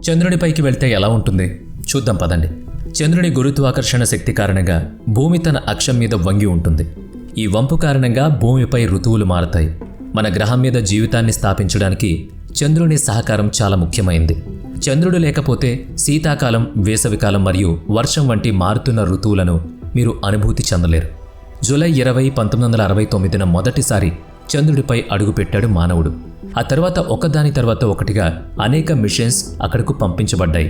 చంద్రునిపైకి వెళ్తే ఎలా ఉంటుంది చూద్దాం పదండి. చంద్రుని గురుత్వాకర్షణ శక్తి కారణంగా భూమి తన అక్షం మీద వంగి ఉంటుంది. ఈ వంపు కారణంగా భూమిపై ఋతువులు మారతాయి. మన గ్రహం మీద జీవితాన్ని స్థాపించడానికి చంద్రుని సహకారం చాలా ముఖ్యమైంది. చంద్రుడు లేకపోతే శీతాకాలం, వేసవికాలం మరియు వర్షం వంటి మారుతున్న ఋతువులను మీరు అనుభూతి చెందలేరు. జూలై 20, 1969న మొదటిసారి చంద్రుడిపై అడుగుపెట్టాడు మానవుడు. ఆ తర్వాత ఒకదాని తర్వాత ఒకటిగా అనేక మిషన్స్ అక్కడకు పంపించబడ్డాయి.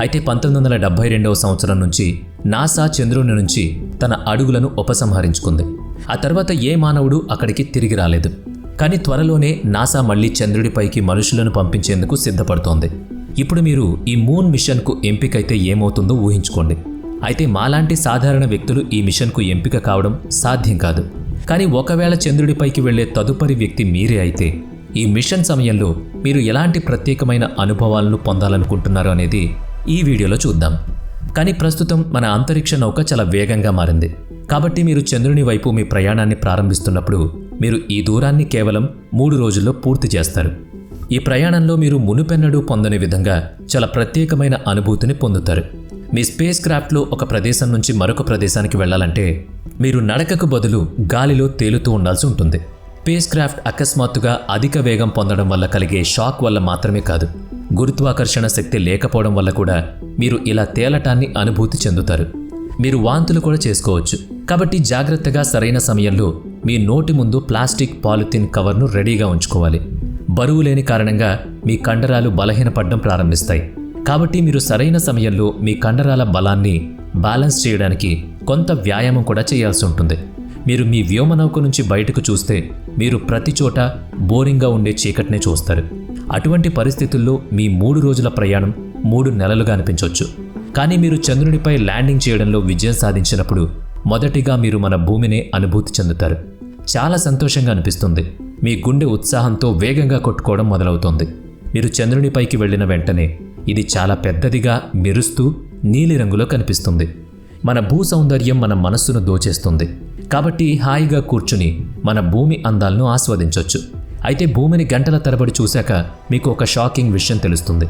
అయితే 1972వ సంవత్సరం నుంచి నాసా చంద్రుని నుంచి తన అడుగులను ఉపసంహరించుకుంది. ఆ తర్వాత ఏ మానవుడు అక్కడికి తిరిగి రాలేదు. కానీ త్వరలోనే నాసా మళ్లీ చంద్రుడిపైకి మనుషులను పంపించేందుకు సిద్ధపడుతోంది. ఇప్పుడు మీరు ఈ మూన్ మిషన్కు ఎంపికైతే ఏమవుతుందో ఊహించుకోండి. అయితే మాలాంటి సాధారణ వ్యక్తులు ఈ మిషన్కు ఎంపిక కావడం సాధ్యం కాదు. కానీ ఒకవేళ చంద్రుడిపైకి వెళ్లే తదుపరి వ్యక్తి మీరే అయితే ఈ మిషన్ సమయంలో మీరు ఎలాంటి ప్రత్యేకమైన అనుభవాలను పొందాలనుకుంటున్నారు అనేది ఈ వీడియోలో చూద్దాం. కానీ ప్రస్తుతం మన అంతరిక్ష నౌక చాలా వేగంగా మారింది. కాబట్టి మీరు చంద్రుని వైపు మీ ప్రయాణాన్ని ప్రారంభిస్తున్నప్పుడు మీరు ఈ దూరాన్ని కేవలం 3 రోజుల్లో పూర్తి చేస్తారు. ఈ ప్రయాణంలో మీరు మునుపెన్నడూ పొందని విధంగా చాలా ప్రత్యేకమైన అనుభూతిని పొందుతారు. మీ స్పేస్ క్రాఫ్ట్లో ఒక ప్రదేశం నుంచి మరొక ప్రదేశానికి వెళ్లాలంటే మీరు నడకకు బదులు గాలిలో తేలుతూ ఉండాల్సి ఉంటుంది. స్పేస్ క్రాఫ్ట్ అకస్మాత్తుగా అధిక వేగం పొందడం వల్ల కలిగే షాక్ వల్ల మాత్రమే కాదు, గురుత్వాకర్షణ శక్తి లేకపోవడం వల్ల కూడా మీరు ఇలా తేలటాన్ని అనుభూతి చెందుతారు. మీరు వాంతులు కూడా చేసుకోవచ్చు. కాబట్టి జాగ్రత్తగా సరైన సమయంలో మీ నోటి ముందు ప్లాస్టిక్, పాలిథిన్ కవర్ను రెడీగా ఉంచుకోవాలి. బరువు లేని కారణంగా మీ కండరాలు బలహీనపడడం ప్రారంభిస్తాయి. కాబట్టి మీరు సరైన సమయంలో మీ కండరాల బలాన్ని బ్యాలెన్స్ చేయడానికి కొంత వ్యాయామం కూడా చేయాల్సి ఉంటుంది. మీరు మీ వ్యోమనౌక నుంచి బయటకు చూస్తే మీరు ప్రతి చోట బోరింగ్గా ఉండే చీకటినే చూస్తారు. అటువంటి పరిస్థితుల్లో మీ 3 రోజుల ప్రయాణం 3 నెలలుగా అనిపించవచ్చు. కానీ మీరు చంద్రునిపై ల్యాండింగ్ చేయడంలో విజయం సాధించినప్పుడు మొదటిగా మీరు మన భూమినే అనుభూతి చెందుతారు. చాలా సంతోషంగా అనిపిస్తుంది. మీ గుండె ఉత్సాహంతో వేగంగా కొట్టుకోవడం మొదలవుతుంది. మీరు చంద్రునిపైకి వెళ్ళిన వెంటనే ఇది చాలా పెద్దదిగా మెరుస్తూ నీలిరంగులో కనిపిస్తుంది. మన భూ సౌందర్యం మన మనస్సును దోచేస్తుంది. కాబట్టి హాయిగా కూర్చుని మన భూమి అందాలను ఆస్వాదించవచ్చు. అయితే భూమిని గంటల తరబడి చూశాక మీకు ఒక షాకింగ్ విషయం తెలుస్తుంది.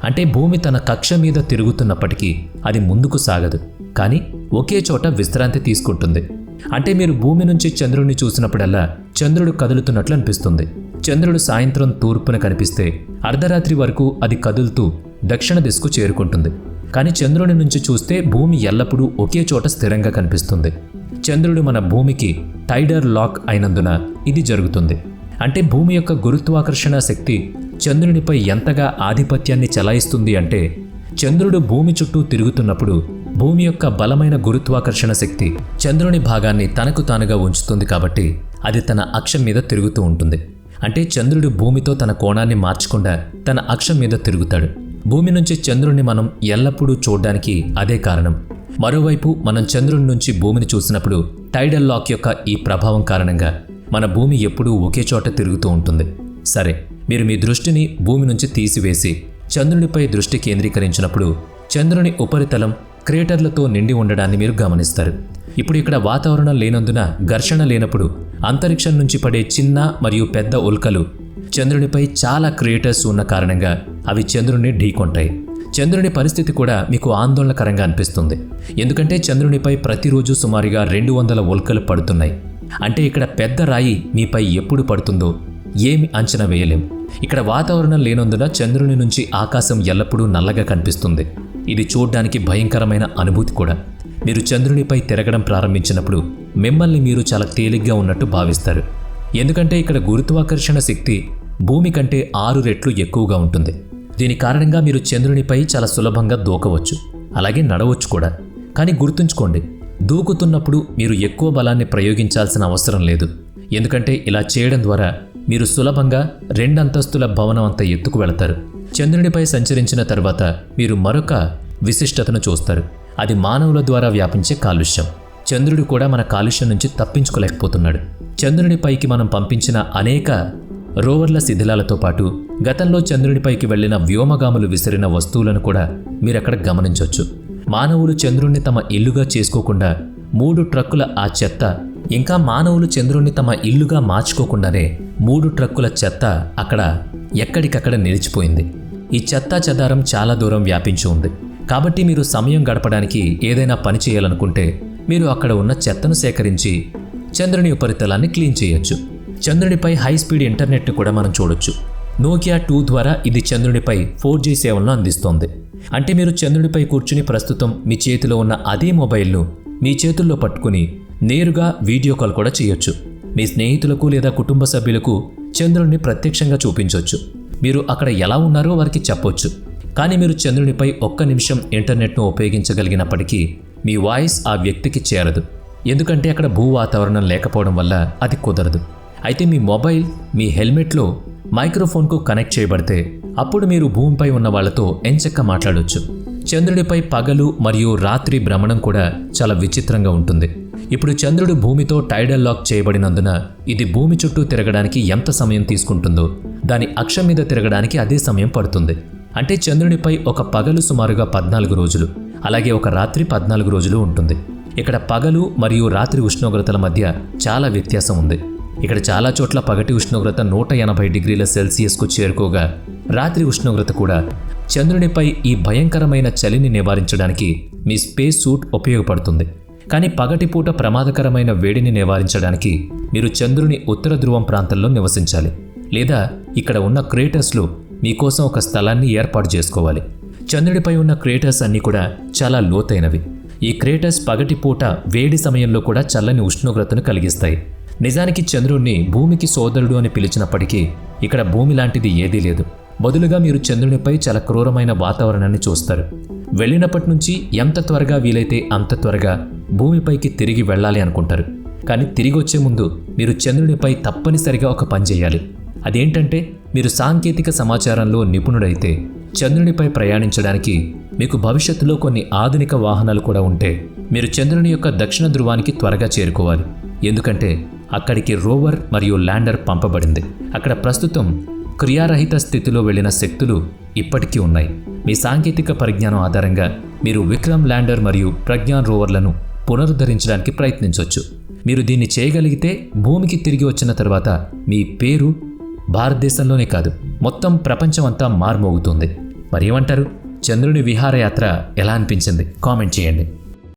అంటే భూమి తన కక్ష మీద తిరుగుతున్నప్పటికీ అది ముందుకు సాగదు, కానీ ఒకే చోట విశ్రాంతి తీసుకుంటుంది. అంటే మీరు భూమి నుంచి చంద్రుడిని చూసినప్పుడల్లా చంద్రుడు కదులుతున్నట్లు అనిపిస్తుంది. చంద్రుడు సాయంత్రం తూర్పున కనిపిస్తే అర్ధరాత్రి వరకు అది కదులుతూ దక్షిణ దిశకు చేరుకుంటుంది. కానీ చంద్రుని నుంచి చూస్తే భూమి ఎల్లప్పుడూ ఒకే చోట స్థిరంగా కనిపిస్తుంది. చంద్రుడు మన భూమికి టైడర్ లాక్ అయినందున ఇది జరుగుతుంది. అంటే భూమి యొక్క గురుత్వాకర్షణ శక్తి చంద్రునిపై ఎంతగా ఆధిపత్యాన్ని చెలాయిస్తుంది అంటే చంద్రుడు భూమి చుట్టూ తిరుగుతున్నప్పుడు భూమి యొక్క బలమైన గురుత్వాకర్షణ శక్తి చంద్రుని భాగాన్ని తనకు తానుగా ఉంచుతుంది. కాబట్టి అది తన అక్షం మీద తిరుగుతూ ఉంటుంది. అంటే చంద్రుడు భూమితో తన కోణాన్ని మార్చకుండా తన అక్షం మీద తిరుగుతాడు. భూమి నుంచి చంద్రుడిని మనం ఎల్లప్పుడూ చూడడానికి అదే కారణం. మరోవైపు మనం చంద్రుడి నుంచి భూమిని చూసినప్పుడు టైడల్ లాక్ యొక్క ఈ ప్రభావం కారణంగా మన భూమి ఎప్పుడూ ఒకే చోట తిరుగుతూ ఉంటుంది. సరే, మీరు మీ దృష్టిని భూమి నుంచి తీసివేసి చంద్రునిపై దృష్టి కేంద్రీకరించినప్పుడు చంద్రుని ఉపరితలం క్రేటర్లతో నిండి ఉండడాన్ని మీరు గమనిస్తారు. ఇప్పుడు ఇక్కడ వాతావరణం లేనందున ఘర్షణ లేనప్పుడు అంతరిక్షం నుంచి పడే చిన్న మరియు పెద్ద ఉల్కలు చంద్రునిపై చాలా క్రియేటర్స్ ఉన్న కారణంగా అవి చంద్రుని ఢీకొంటాయి. చంద్రుని పరిస్థితి కూడా మీకు ఆందోళనకరంగా అనిపిస్తుంది. ఎందుకంటే చంద్రునిపై ప్రతిరోజు సుమారుగా 200 ఉల్కలు పడుతున్నాయి. అంటే ఇక్కడ పెద్ద రాయి మీపై ఎప్పుడు పడుతుందో ఏమి అంచనా వేయలేం. ఇక్కడ వాతావరణం లేనందున చంద్రుని నుంచి ఆకాశం ఎల్లప్పుడూ నల్లగా కనిపిస్తుంది. ఇది చూడ్డానికి భయంకరమైన అనుభూతి కూడా. మీరు చంద్రునిపై తిరగడం ప్రారంభించినప్పుడు మిమ్మల్ని మీరు చాలా తేలిగ్గా ఉన్నట్టు భావిస్తారు. ఎందుకంటే ఇక్కడ గురుత్వాకర్షణ శక్తి భూమి కంటే 6 రెట్లు ఎక్కువగా ఉంటుంది. దీని కారణంగా మీరు చంద్రునిపై చాలా సులభంగా దూకవచ్చు, అలాగే నడవచ్చు కూడా. కానీ గుర్తుంచుకోండి, దూకుతున్నప్పుడు మీరు ఎక్కువ బలాన్ని ప్రయోగించాల్సిన అవసరం లేదు. ఎందుకంటే ఇలా చేయడం ద్వారా మీరు సులభంగా 2 అంతస్తుల భవనం అంత ఎత్తుకు వెళతారు. చంద్రునిపై సంచరించిన తర్వాత మీరు మరొక విశిష్టతను చూస్తారు. అది మానవుల ద్వారా వ్యాపించే కాలుష్యం. చంద్రుడు కూడా మన కాలుష్యం నుంచి తప్పించుకోలేకపోతున్నాడు. చంద్రునిపైకి మనం పంపించిన అనేక రోవర్ల శిథిలాలతో పాటు గతంలో చంద్రునిపైకి వెళ్లిన వ్యోమగాములు విసిరిన వస్తువులను కూడా మీరక్కడ గమనించవచ్చు. మానవులు చంద్రుణ్ణి తమ ఇల్లుగా చేసుకోకుండా 3 ట్రక్కుల ఆ చెత్త, ఇంకా మానవులు చంద్రుణ్ణి తమ ఇల్లుగా మార్చుకోకుండానే 3 ట్రక్కుల చెత్త అక్కడ ఎక్కడికక్కడ నిలిచిపోయింది. ఈ చెత్తా చెదారం చాలా దూరం వ్యాపించి ఉంది. కాబట్టి మీరు సమయం గడపడానికి ఏదైనా పని చేయాలనుకుంటే మీరు అక్కడ ఉన్న చెత్తను సేకరించి చంద్రుని ఉపరితలాన్ని క్లీన్ చేయొచ్చు. చంద్రునిపై హై స్పీడ్ ఇంటర్నెట్ను కూడా మనం చూడొచ్చు. నోకియా 2 ద్వారా ఇది చంద్రునిపై 4G సేవలను అందిస్తోంది. అంటే మీరు చంద్రునిపై కూర్చుని ప్రస్తుతం మీ చేతిలో ఉన్న అదే మొబైల్ను మీ చేతుల్లో పట్టుకుని నేరుగా వీడియో కాల్ కూడా చేయొచ్చు. మీ స్నేహితులకు లేదా కుటుంబ సభ్యులకు చంద్రుడిని ప్రత్యక్షంగా చూపించవచ్చు. మీరు అక్కడ ఎలా ఉన్నారో వారికి చెప్పొచ్చు. కానీ మీరు చంద్రునిపై ఒక్క నిమిషం ఇంటర్నెట్ను ఉపయోగించగలిగినప్పటికీ మీ వాయిస్ ఆ వ్యక్తికి చేరదు. ఎందుకంటే అక్కడ భూ వాతావరణం లేకపోవడం వల్ల అది కుదరదు. అయితే మీ మొబైల్ మీ హెల్మెట్లో మైక్రోఫోన్కు కనెక్ట్ చేయబడితే అప్పుడు మీరు భూమిపై ఉన్న వాళ్లతో ఎంచక్కా మాట్లాడొచ్చు. చంద్రుడిపై పగలు మరియు రాత్రి భ్రమణం కూడా చాలా విచిత్రంగా ఉంటుంది. ఇప్పుడు చంద్రుడు భూమితో టైడల్ లాక్ చేయబడినందున ఇది భూమి చుట్టూ తిరగడానికి ఎంత సమయం తీసుకుంటుందో దాని అక్షం మీద తిరగడానికి అదే సమయం పడుతుంది. అంటే చంద్రునిపై ఒక పగలు సుమారుగా 14 రోజులు, అలాగే ఒక రాత్రి 14 రోజులు ఉంటుంది. ఇక్కడ పగలు మరియు రాత్రి ఉష్ణోగ్రతల మధ్య చాలా వ్యత్యాసం ఉంది. ఇక్కడ చాలా చోట్ల పగటి ఉష్ణోగ్రత 180 డిగ్రీల సెల్సియస్కు చేరుకోగా రాత్రి ఉష్ణోగ్రత కూడా. చంద్రునిపై ఈ భయంకరమైన చలిని నివారించడానికి మీ స్పేస్ సూట్ ఉపయోగపడుతుంది. కానీ పగటిపూట ప్రమాదకరమైన వేడిని నివారించడానికి మీరు చంద్రుని ఉత్తర ధ్రువం ప్రాంతంలో నివసించాలి, లేదా ఇక్కడ ఉన్న క్రేటర్స్లో మీకోసం ఒక స్థలాన్ని ఏర్పాటు చేసుకోవాలి. చంద్రుడిపై ఉన్న క్రేటర్స్ అన్నీ కూడా చాలా లోతైనవి. ఈ క్రేటర్స్ పగటిపూట వేడి సమయంలో కూడా చల్లని ఉష్ణోగ్రతను కలిగిస్తాయి. నిజానికి చంద్రుడిని భూమికి సోదరుడు అని పిలిచినప్పటికీ ఇక్కడ భూమి లాంటిది ఏదీ లేదు. బదులుగా మీరు చంద్రునిపై చాలా క్రూరమైన వాతావరణాన్ని చూస్తారు. వెళ్ళినప్పటి నుంచి ఎంత త్వరగా వీలైతే అంత త్వరగా భూమిపైకి తిరిగి వెళ్ళాలి అనుకుంటారు. కానీ తిరిగి వచ్చే ముందు మీరు చంద్రునిపై తప్పనిసరిగా ఒక పని చేయాలి. అదేంటంటే మీరు సాంకేతిక సమాచారంలో నిపుణుడైతే చంద్రునిపై ప్రయాణించడానికి మీకు భవిష్యత్తులో కొన్ని ఆధునిక వాహనాలు కూడా ఉంటే మీరు చంద్రుని యొక్క దక్షిణ ధ్రువానికి త్వరగా చేరుకోవాలి. ఎందుకంటే అక్కడికి రోవర్ మరియు ల్యాండర్ పంపబడింది. అక్కడ ప్రస్తుతం క్రియారహిత స్థితిలో వెళ్ళిన శక్తులు ఇప్పటికీ ఉన్నాయి. మీ సాంకేతిక పరిజ్ఞానం ఆధారంగా మీరు విక్రమ్ ల్యాండర్ మరియు ప్రజ్ఞాన్ రోవర్లను పునరుద్ధరించడానికి ప్రయత్నించవచ్చు. మీరు దీన్ని చేయగలిగితే భూమికి తిరిగి వచ్చిన తర్వాత మీ పేరు భారతదేశంలోనే కాదు మొత్తం ప్రపంచమంతా మార్మోగుతుంది. మరి ఏమంటారు? చంద్రుని విహారయాత్ర ఎలా అనిపించింది? కామెంట్ చేయండి.